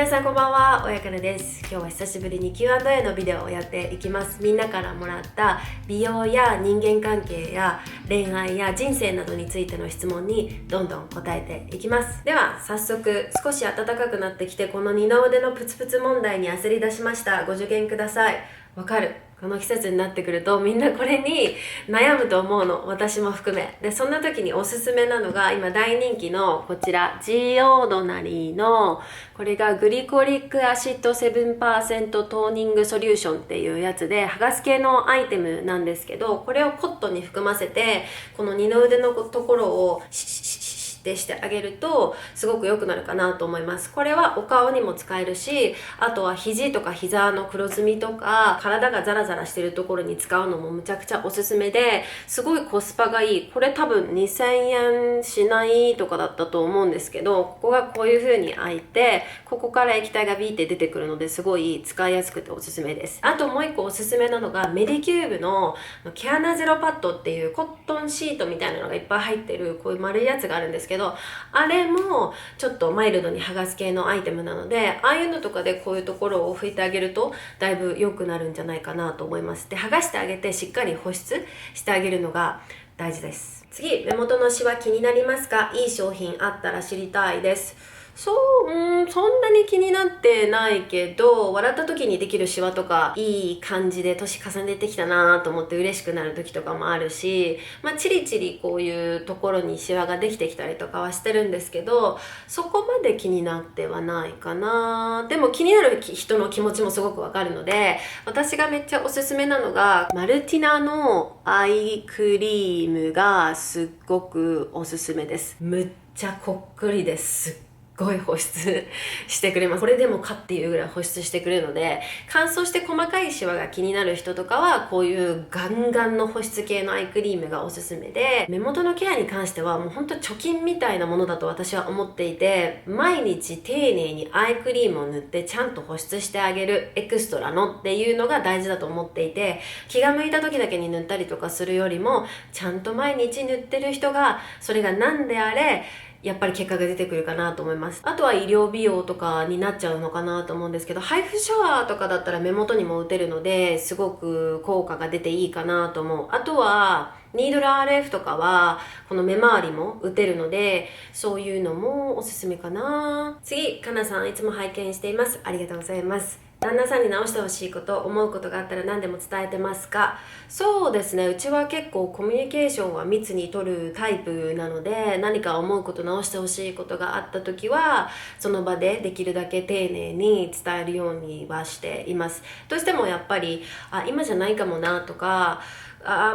さんこんばんは、親からです。今日は久しぶりに Q&A のビデオをやっていきます。みんなからもらった美容や人間関係や恋愛や人生などについての質問にどんどん答えていきます。では早速、少し暖かくなってきてこの二の腕のプツプツ問題に焦り出しました。ご助言ください。わかる。この季節になってくるとみんなこれに悩むと思うの、私も含め。でそんな時におすすめなのが今大人気のこちら G オードナリーのこれがグリコリックアシッド 7% トーニングソリューションっていうやつで剥がす系のアイテムなんですけど、これをコットンに含ませてこの二の腕のところをってしてあげるとすごく良くなるかなと思います。これはお顔にも使えるし、あとは肘とか膝の黒ずみとか体がザラザラしてるところに使うのもむちゃくちゃおすすめで、すごいコスパがいい。これ多分2000円しないとかだったと思うんですけど、ここがこういう風に開いてここから液体がビーって出てくるのですごい使いやすくておすすめです。あともう一個おすすめなのがメディキューブの毛穴ゼロパッドっていうコットンシートみたいなのがいっぱい入ってるこういう丸いやつがあるんですけど、あれもちょっとマイルドに剥がす系のアイテムなので、ああいうのとかでこういうところを拭いてあげるとだいぶ良くなるんじゃないかなと思います。で剥がしてあげてしっかり保湿してあげるのが大事です。次、目元のシワ気になりますか？いい商品あったら知りたいです。そんなに気になってないけど、笑った時にできるシワとかいい感じで年重ねてきたなと思って嬉しくなる時とかもあるし、チリチリこういうところにシワができてきたりとかはしてるんですけど、そこまで気になってはないかな。でも気になる人の気持ちもすごくわかるので、私がめっちゃおすすめなのがマルティナのアイクリームがすっごくおすすめです。むっちゃこっくりです。すごい保湿してくれます。これでもかっていうぐらい保湿してくれるので、乾燥して細かいシワが気になる人とかはこういうガンガンの保湿系のアイクリームがおすすめで、目元のケアに関してはもうほんと貯金みたいなものだと私は思っていて、毎日丁寧にアイクリームを塗ってちゃんと保湿してあげるエクストラのっていうのが大事だと思っていて、気が向いた時だけに塗ったりとかするよりもちゃんと毎日塗ってる人がそれが何であれやっぱり結果が出てくるかなと思います。あとは医療美容とかになっちゃうのかなと思うんですけど、ハイフシャワーとかだったら目元にも打てるのですごく効果が出ていいかなと思う。あとはニードル RF とかはこの目周りも打てるので、そういうのもおすすめかな。次、かなさんいつも拝見しています。ありがとうございます。旦那さんに直してほしいこと、思うことがあったら何でも伝えてますか？そうですね、うちは結構コミュニケーションは密に取るタイプなので、何か思うこと、直してほしいことがあった時はその場でできるだけ丁寧に伝えるようにはしています。どうしてもやっぱり今じゃないかもなとか、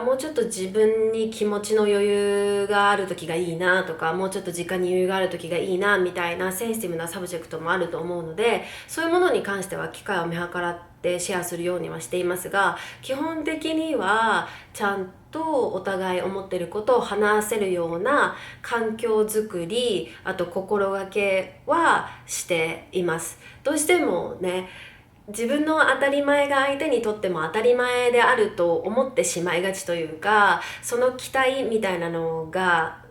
もうちょっと自分に気持ちの余裕がある時がいいなとか、もうちょっと時間に余裕がある時がいいなみたいなセンシティブなサブジェクトもあると思うので、そういうものに関しては機会を見計らってシェアするようにはしていますが、基本的にはちゃんとお互い思ってることを話せるような環境づくり、あと心がけはしています。どうしてもね、自分の当たり前が相手にとっても当たり前であると思ってしまいがちというか、その期待みたいなのが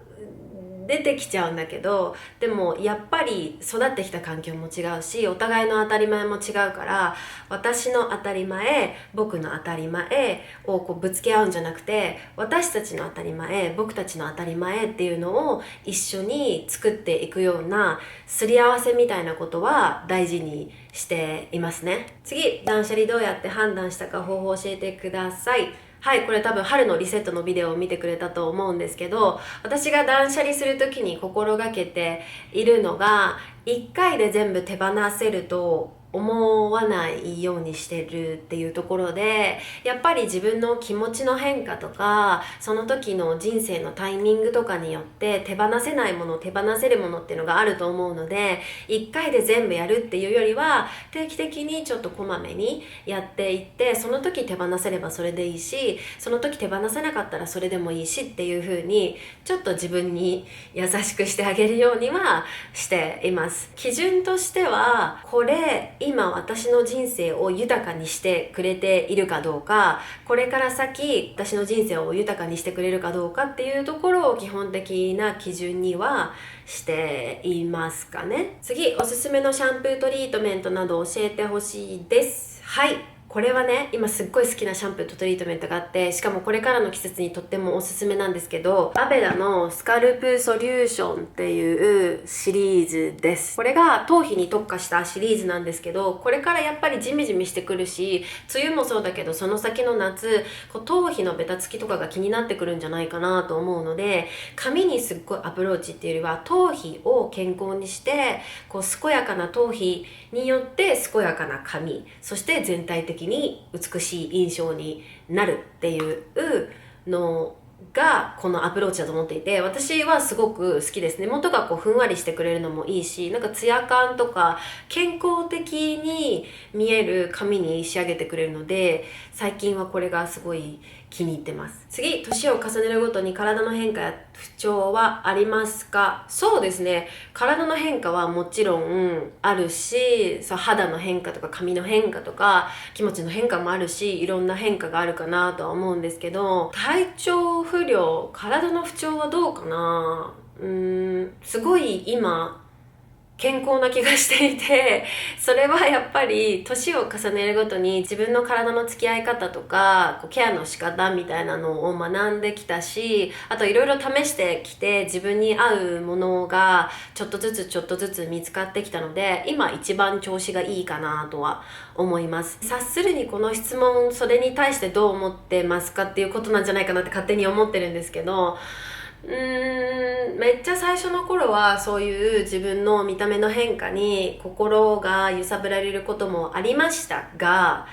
出てきちゃうんだけど、でもやっぱり育ってきた環境も違うし、お互いの当たり前も違うから、私の当たり前、僕の当たり前をこうぶつけ合うんじゃなくて、私たちの当たり前、僕たちの当たり前っていうのを一緒に作っていくようなすり合わせみたいなことは大事にしていますね。次、断捨離どうやって判断したか方法を教えてください。はい、これ多分春のリセットのビデオを見てくれたと思うんですけど、私が断捨離する時に心がけているのが、1回で全部手放せると思わないようにしてるっていうところで、やっぱり自分の気持ちの変化とかその時の人生のタイミングとかによって手放せないもの、手放せるものっていうのがあると思うので、1回で全部やるっていうよりは定期的にちょっとこまめにやっていって、その時手放せればそれでいいし、その時手放せなかったらそれでもいいしっていう風にちょっと自分に優しくしてあげるようにはしています。基準としてはこれ今私の人生を豊かにしてくれているかどうか、これから先私の人生を豊かにしてくれるかどうかっていうところを基本的な基準にはしていますかね。次、おすすめのシャンプートリートメントなど教えてほしいです。はい、これはね、今すっごい好きなシャンプーとトリートメントがあって、しかもこれからの季節にとってもおすすめなんですけど、アベダのスカルプソリューションっていうシリーズです。これが頭皮に特化したシリーズなんですけど、これからやっぱりジメジメしてくるし、梅雨もそうだけどその先の夏、頭皮のベタつきとかが気になってくるんじゃないかなと思うので、髪にすっごいアプローチっていうよりは頭皮を健康にして、健やかな頭皮によって健やかな髪、そして全体的に美しい印象になるっていうのがこのアプローチだと思っていて、私はすごく好きですね。根元がふんわりしてくれるのもいいし、なんかツヤ感とか健康的に見える髪に仕上げてくれるので、最近はこれがすごい気に入ってます。次、年を重ねるごとに体の変化や不調はありますか？そうですね、体の変化はもちろんあるし、肌の変化とか髪の変化とか気持ちの変化もあるし、いろんな変化があるかなとは思うんですけど、体調不良、体の不調はどうかな。すごい今健康な気がしていて、それはやっぱり年を重ねるごとに自分の体の付き合い方とかケアの仕方みたいなのを学んできたし、あといろいろ試してきて自分に合うものがちょっとずつ見つかってきたので、今一番調子がいいかなとは思います。察するにこの質問、それに対してどう思ってますかっていうことなんじゃないかなって勝手に思ってるんですけど、めっちゃ最初の頃はそういう自分の見た目の変化に心が揺さぶられることもありましたが、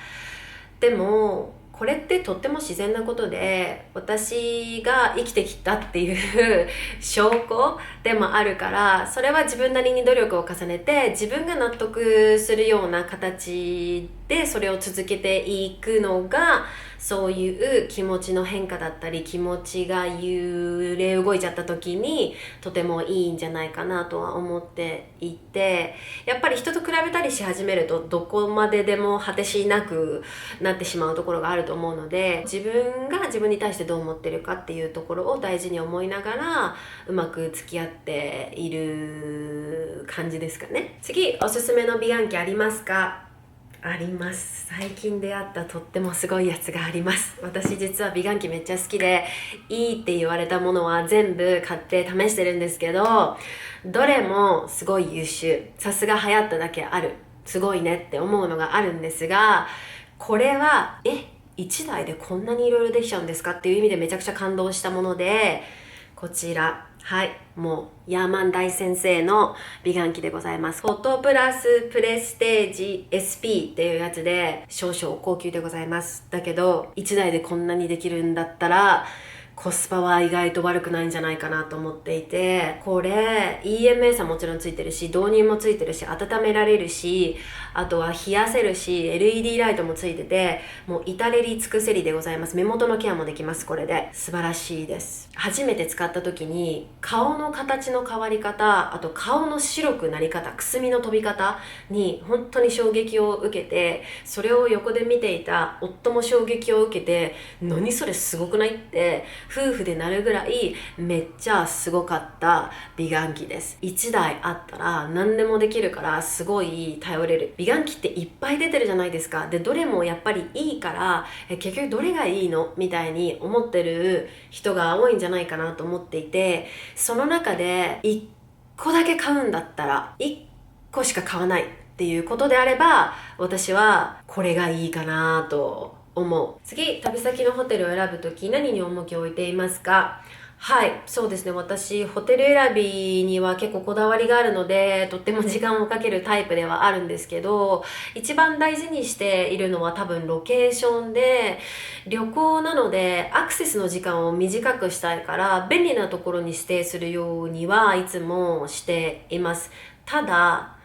でもこれってとっても自然なことで、私が生きてきたっていう証拠でもあるから、それは自分なりに努力を重ねて自分が納得するような形でそれを続けていくのが、そういう気持ちの変化だったり気持ちが揺れ動いちゃった時にとてもいいんじゃないかなとは思っていて、やっぱり人と比べたりし始めるとどこまででも果てしなくなってしまうところがあると思うので、自分が自分に対してどう思ってるかっていうところを大事に思いながらうまく付き合っている感じですかね。次、おすすめの美顔器ありますか？あります。最近出会ったとってもすごいやつがあります。私実は美顔器めっちゃ好きで、いいって言われたものは全部買って試してるんですけど、どれもすごい優秀、さすが流行っただけある、すごいねって思うのがあるんですが、これは1台でこんなにいろいろできちゃうんですかっていう意味でめちゃくちゃ感動したもので、こちら、はい、もうヤーマン大先生の美顔器でございます。フォトプラスプレステージ SP っていうやつで少々高級でございます。だけど1台でこんなにできるんだったらコスパは意外と悪くないんじゃないかなと思っていて、これ EMS はもちろんついてるし、導入もついてるし、温められるし、あとは冷やせるし、 LED ライトもついてて、もう至れり尽くせりでございます。目元のケアもできます。これで素晴らしいです。初めて使った時に顔の形の変わり方、あと顔の白くなり方、くすみの飛び方に本当に衝撃を受けて、それを横で見ていた夫も衝撃を受けて、何それすごくないって夫婦でなるぐらいめっちゃすごかった美顔器です。1台あったら何でもできるからすごい頼れる。美顔器っていっぱい出てるじゃないですか。でどれもやっぱりいいから結局どれがいいのみたいに思ってる人が多いんじゃないかなと思っていて、その中で1個だけ買うんだったら1個しか買わないっていうことであれば、私はこれがいいかなと思う。次、旅先のホテルを選ぶとき何に重きを置いていますか？はい、そうですね。私、ホテル選びには結構こだわりがあるので、とっても時間をかけるタイプではあるんですけど、一番大事にしているのは多分ロケーションで、旅行なのでアクセスの時間を短くしたいから、便利なところに指定するようにはいつもしています。ただ、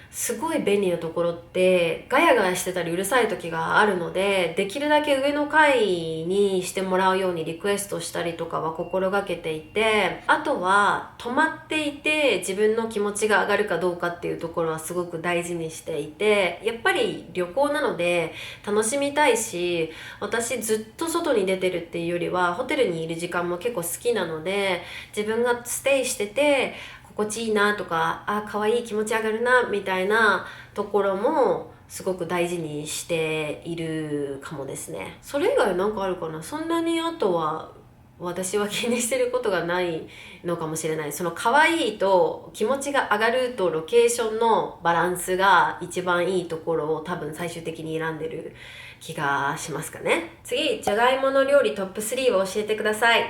すごい便利なところってガヤガヤしてたりうるさい時があるので、できるだけ上の階にしてもらうようにリクエストしたりとかは心がけていて、あとは止まっていて自分の気持ちが上がるかどうかっていうところはすごく大事にしていて、やっぱり旅行なので楽しみたいし、私ずっと外に出てるっていうよりはホテルにいる時間も結構好きなので、自分がステイしてて心地いいなとか、可愛い気持ち上がるなみたいなところもすごく大事にしているかもですね。それ以外なんかあるかな。そんなにあとは私は気にしてることがないのかもしれない。その可愛いと気持ちが上がるとロケーションのバランスが一番いいところを多分最終的に選んでる気がしますかね。次、じゃがいもの料理トップ3を教えてください。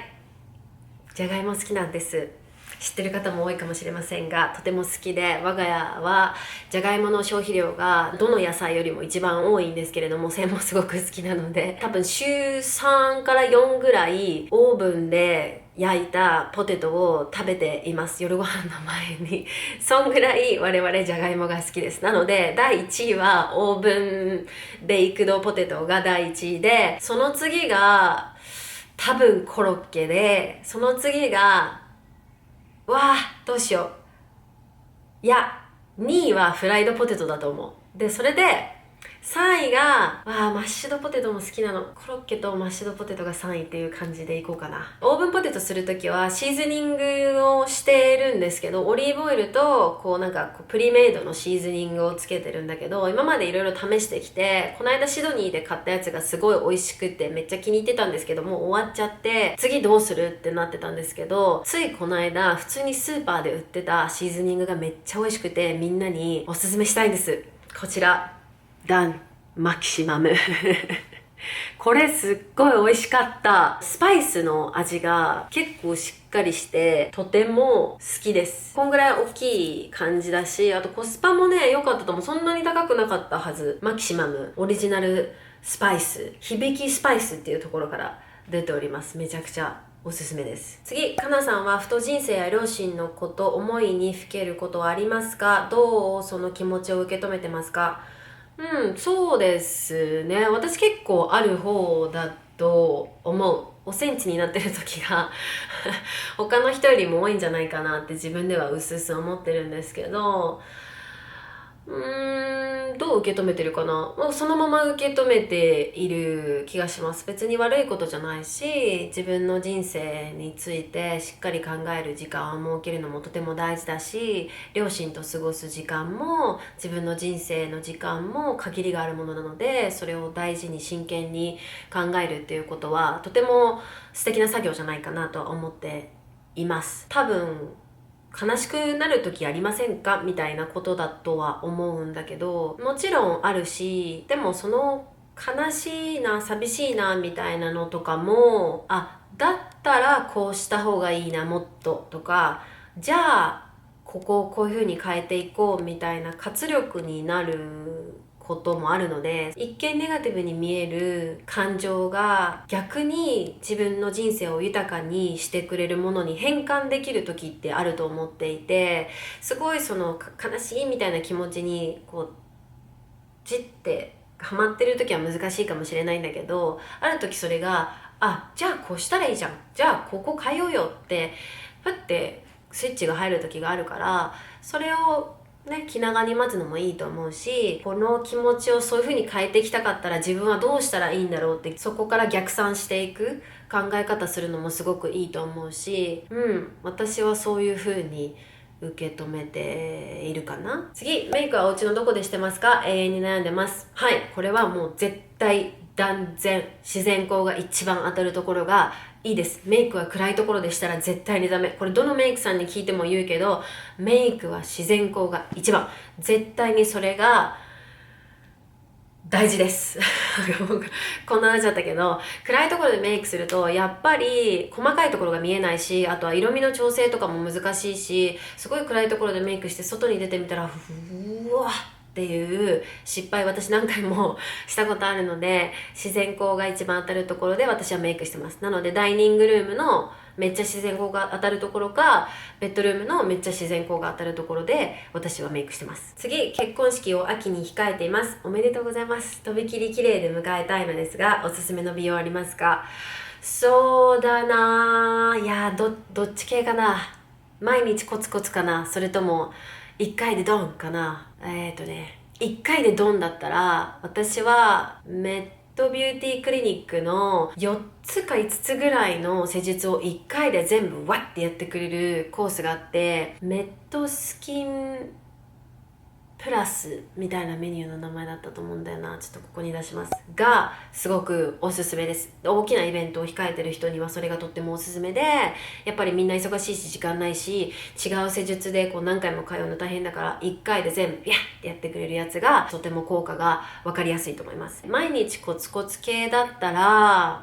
じゃがいも好きなんです。知ってる方も多いかもしれませんが、とても好きで、我が家はじゃがいもの消費量がどの野菜よりも一番多いんですけれども、それもすごく好きなので、多分週3から4ぐらいオーブンで焼いたポテトを食べています。夜ご飯の前にそんぐらい我々じゃがいもが好きです。なので第1位はオーブンベイクドポテトが第1位で、その次が多分コロッケで、その次がどうしよう。いや、2位はフライドポテトだと思う。で、それで、3位が、マッシュドポテトも好きなの。コロッケとマッシュドポテトが3位っていう感じでいこうかな。オーブンポテトするときはシーズニングをしてるんですけど、オリーブオイルと、プリメイドのシーズニングをつけてるんだけど、今までいろいろ試してきて、この間シドニーで買ったやつがすごい美味しくてめっちゃ気に入ってたんですけど、もう終わっちゃって、次どうするってなってたんですけど、ついこの間、普通にスーパーで売ってたシーズニングがめっちゃ美味しくて、みんなにおすすめしたいんです。こちら。ダンマキシマムこれすっごい美味しかった。スパイスの味が結構しっかりしてとても好きです。こんぐらい大きい感じだし、あとコスパもね良かったと思う。そんなに高くなかったはず。マキシマムオリジナルスパイス、響きスパイスっていうところから出ております。めちゃくちゃおすすめです。次、かなさんはふと人生や両親のこと思いにふけることはありますか？どうその気持ちを受け止めてますか？そうですね。私結構ある方だと思う。おセンチになってる時が他の人よりも多いんじゃないかなって自分では薄々思ってるんですけど、どう受け止めてるかな。そのまま受け止めている気がします。別に悪いことじゃないし、自分の人生についてしっかり考える時間を設けるのもとても大事だし、両親と過ごす時間も自分の人生の時間も限りがあるものなので、それを大事に真剣に考えるっていうことはとても素敵な作業じゃないかなとは思っています。多分悲しくなる時ありませんかみたいなことだとは思うんだけど、もちろんあるし、でもその悲しいな、寂しいなみたいなのとかも、だったらこうした方がいいな、もっととか、じゃあここをこういう風に変えていこうみたいな活力になることもあるので、一見ネガティブに見える感情が逆に自分の人生を豊かにしてくれるものに変換できる時ってあると思っていて、すごいその悲しいみたいな気持ちにじってハマってる時は難しいかもしれないんだけど、ある時それがじゃあこうしたらいいじゃん、じゃあここ変えようよってふってスイッチが入る時があるから、それを気長に待つのもいいと思うし、この気持ちをそういう風に変えていきたかったら自分はどうしたらいいんだろうって、そこから逆算していく考え方するのもすごくいいと思うし、私はそういう風に受け止めているかな。次、メイクはお家のどこでしてますか？永遠に悩んでます。はい、これはもう絶対断然自然光が一番当たるところがいいです。メイクは暗いところでしたら絶対にダメ。これどのメイクさんに聞いても言うけど、メイクは自然光が一番、絶対にそれが大事ですこんな話だったけど、暗いところでメイクするとやっぱり細かいところが見えないし、あとは色味の調整とかも難しいし、すごい暗いところでメイクして外に出てみたらうわっっっていう失敗私何回もしたことあるので、自然光が一番当たるところで私はメイクしてます。なのでダイニングルームのめっちゃ自然光が当たるところか、ベッドルームのめっちゃ自然光が当たるところで私はメイクしてます。次、結婚式を秋に控えています。おめでとうございます。とびきり綺麗で迎えたいのですが、おすすめの美容ありますか？そうだな、いや、どっち系かな。毎日コツコツかな、それとも1回でドンかな。1回でドンだったら、私はメットビューティークリニックの4つか5つぐらいの施術を1回で全部ワッてやってくれるコースがあって、メットスキンプラスみたいなメニューの名前だったと思うんだよな。ちょっとここに出しますが、すごくおすすめです。大きなイベントを控えてる人にはそれがとってもおすすめで、やっぱりみんな忙しいし時間ないし、違う施術でこう何回も通うの大変だから、1回で全部ビャッってやってくれるやつがとても効果が分かりやすいと思います。毎日コツコツ系だったら、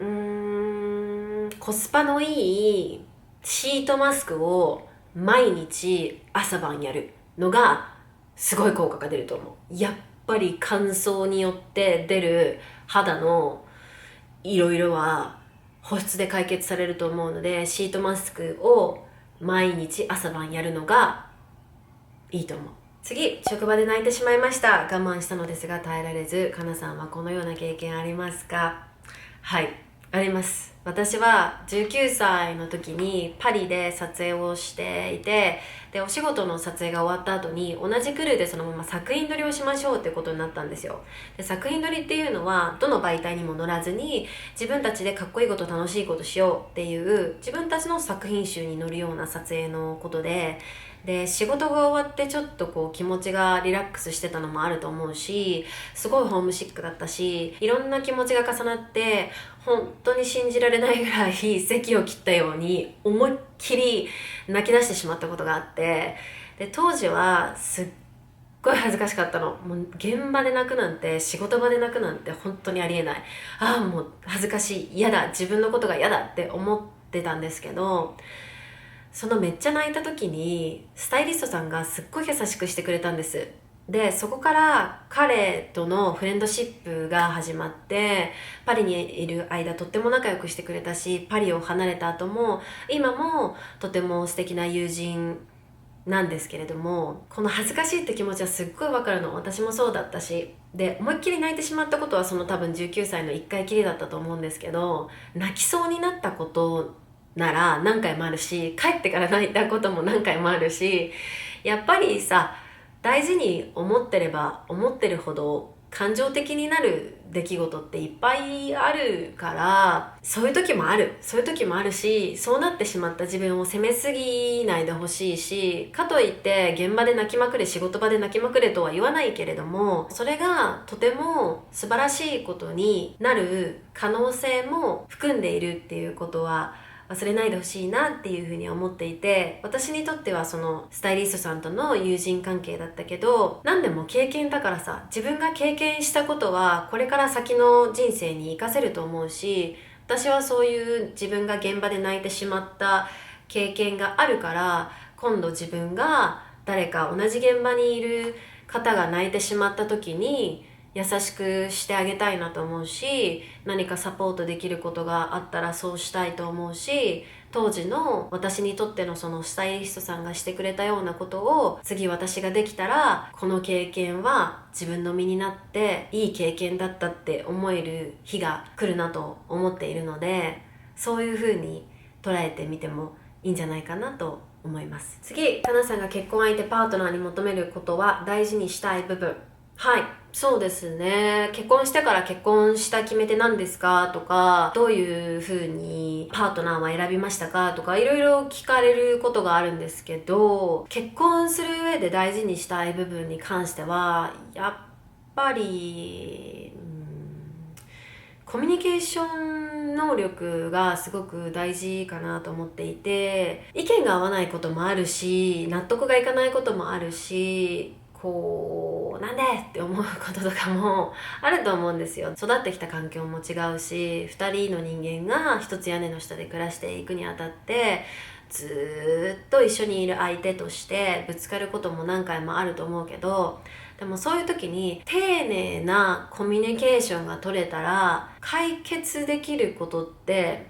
コスパのいいシートマスクを毎日朝晩やるのがすごい効果が出ると思う。やっぱり乾燥によって出る肌のいろいろは保湿で解決されると思うので、シートマスクを毎日朝晩やるのがいいと思う。次、職場で泣いてしまいました。我慢したのですが耐えられず。かなさんはこのような経験ありますか？はい、あります。私は19歳の時にパリで撮影をしていて、でお仕事の撮影が終わった後に同じクルーでそのまま作品撮りをしましょうってことになったんですよ。で作品撮りっていうのはどの媒体にも乗らずに自分たちでかっこいいこと楽しいことしようっていう自分たちの作品集に乗るような撮影のことで、仕事が終わってちょっとこう気持ちがリラックスしてたのもあると思うし、すごいホームシックだったし、いろんな気持ちが重なって本当に信じられないぐらい咳を切ったように思いっきり泣き出してしまったことがあって、で当時はすっごい恥ずかしかったの。もう現場で泣くなんて、仕事場で泣くなんて本当にありえない。ああもう恥ずかしい、嫌だ、自分のことが嫌だって思ってたんですけど、そのめっちゃ泣いた時にスタイリストさんがすっごい優しくしてくれたんです。でそこから彼とのフレンドシップが始まって、パリにいる間とっても仲良くしてくれたし、パリを離れた後も今もとても素敵な友人なんですけれども、この恥ずかしいって気持ちはすっごいわかるの。私もそうだったし、で思いっきり泣いてしまったことはその多分19歳の1回きりだったと思うんですけど、泣きそうになったことなら何回もあるし、帰ってから泣いたことも何回もあるし、やっぱりさ、大事に思ってれば思ってるほど感情的になる出来事っていっぱいあるから、そういう時もあるし、そうなってしまった自分を責めすぎないでほしいし、かといって現場で泣きまくれ、仕事場で泣きまくれとは言わないけれども、それがとても素晴らしいことになる可能性も含んでいるっていうことは忘れないでほしいなっていうふうに思っていて、私にとってはそのスタイリストさんとの友人関係だったけど、何でも経験だからさ、自分が経験したことはこれから先の人生に活かせると思うし、私はそういう自分が現場で泣いてしまった経験があるから、今度自分が誰か同じ現場にいる方が泣いてしまった時に優しくしてあげたいなと思うし、何かサポートできることがあったらそうしたいと思うし、当時の私にとってのそのスタイリストさんがしてくれたようなことを次私ができたら、この経験は自分の身になっていい経験だったって思える日が来るなと思っているので、そういう風に捉えてみてもいいんじゃないかなと思います。次、かなさんが結婚相手パートナーに求めることは大事にしたい部分。はい、そうですね。結婚してから結婚した決め手何ですかとか、どういう風にパートナーは選びましたかとか、いろいろ聞かれることがあるんですけど、結婚する上で大事にしたい部分に関してはやっぱりコミュニケーション能力がすごく大事かなと思っていて、意見が合わないこともあるし、納得がいかないこともあるし、なんでって思うこととかもあると思うんですよ。育ってきた環境も違うし、2人の人間が一つ屋根の下で暮らしていくにあたって、ずっと一緒にいる相手としてぶつかることも何回もあると思うけど、ででもそういう時に丁寧なコミュニケーションが取れたら解決できることって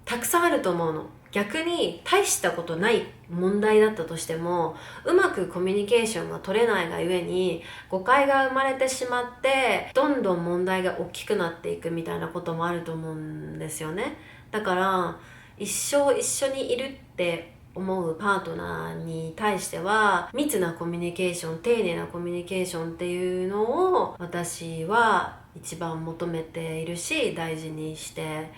たくさんあると思うの。逆に大したことない問題だったとしてもうまくコミュニケーションが取れないがゆえに誤解が生まれてしまってどんどん問題が大きくなっていくみたいなこともあると思うんですよね。だから一生一緒にいるって思うパートナーに対しては密なコミュニケーション、丁寧なコミュニケーションっていうのを私は一番求めているし大事にして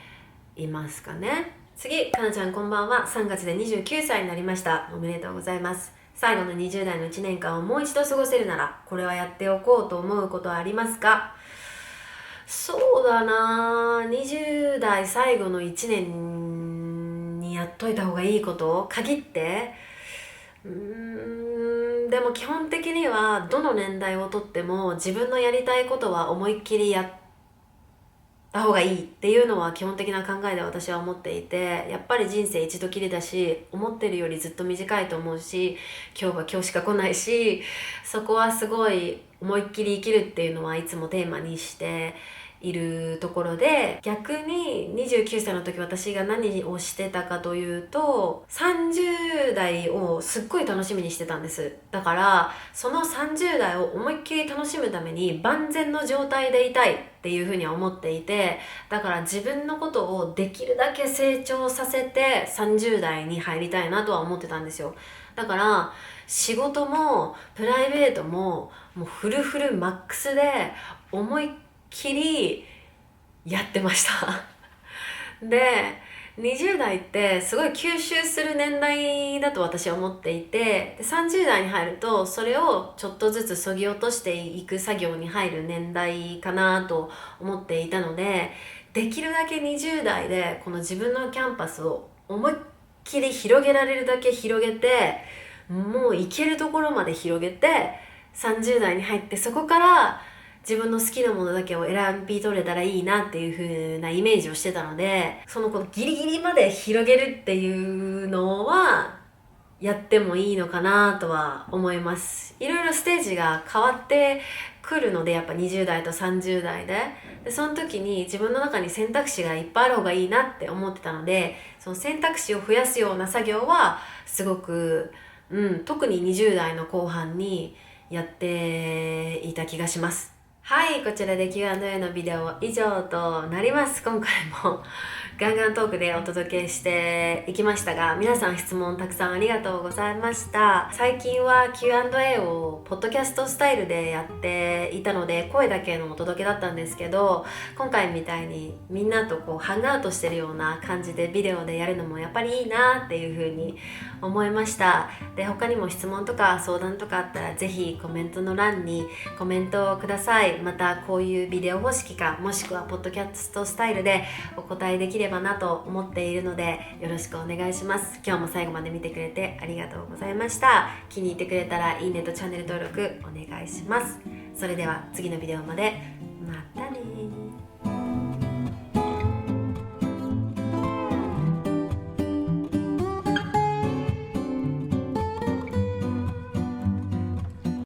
いますかね。次、かなちゃんこんばんは。3月で29歳になりました。おめでとうございます。最後の20代の1年間をもう一度過ごせるならこれはやっておこうと思うことはありますか？そうだな、20代最後の1年にやっといた方がいいこと限ってでも基本的にはどの年代をとっても自分のやりたいことは思いっきりやった方がいいっていうのは基本的な考えで私は思っていて、やっぱり人生一度きりだし思ってるよりずっと短いと思うし今日は今日しか来ないし、そこはすごい思いっきり生きるっていうのはいつもテーマにしているところで、逆に29歳の時私が何をしてたかというと30代をすっごい楽しみにしてたんです。だからその30代を思いっきり楽しむために万全の状態でいたいっていうふうには思っていて、だから自分のことをできるだけ成長させて30代に入りたいなとは思ってたんですよ。だから仕事もプライベートももうフルフルマックスで思いっきりやってましたで20代ってすごい吸収する年代だと私は思っていて、で30代に入るとそれをちょっとずつ削ぎ落としていく作業に入る年代かなと思っていたので、できるだけ20代でこの自分のキャンパスを思いっきり広げられるだけ広げて、もう行けるところまで広げて30代に入ってそこから自分の好きなものだけを選び取れたらいいなっていう風なイメージをしてたので、そのこのギリギリまで広げるっていうのはやってもいいのかなとは思います。いろいろステージが変わってくるので、やっぱ20代と30代でその時に自分の中に選択肢がいっぱいある方がいいなって思ってたので、その選択肢を増やすような作業はすごく、特に20代の後半にやっていた気がします。はい、こちらで Q&A のビデオは以上となります。今回もガンガントークでお届けしていきましたが、皆さん質問たくさんありがとうございました。最近は Q&A をポッドキャストスタイルでやっていたので声だけのお届けだったんですけど、今回みたいにみんなとこうハングアウトしてるような感じでビデオでやるのもやっぱりいいなっていう風に思いました。で、他にも質問とか相談とかあったらぜひコメントの欄にコメントをください。またこういうビデオ方式かもしくはポッドキャストスタイルでお答えできればなと思っているのでよろしくお願いします。今日も最後まで見てくれてありがとうございました。気に入ってくれたらいいねとチャンネル登録お願いします。それでは次のビデオまでまたね。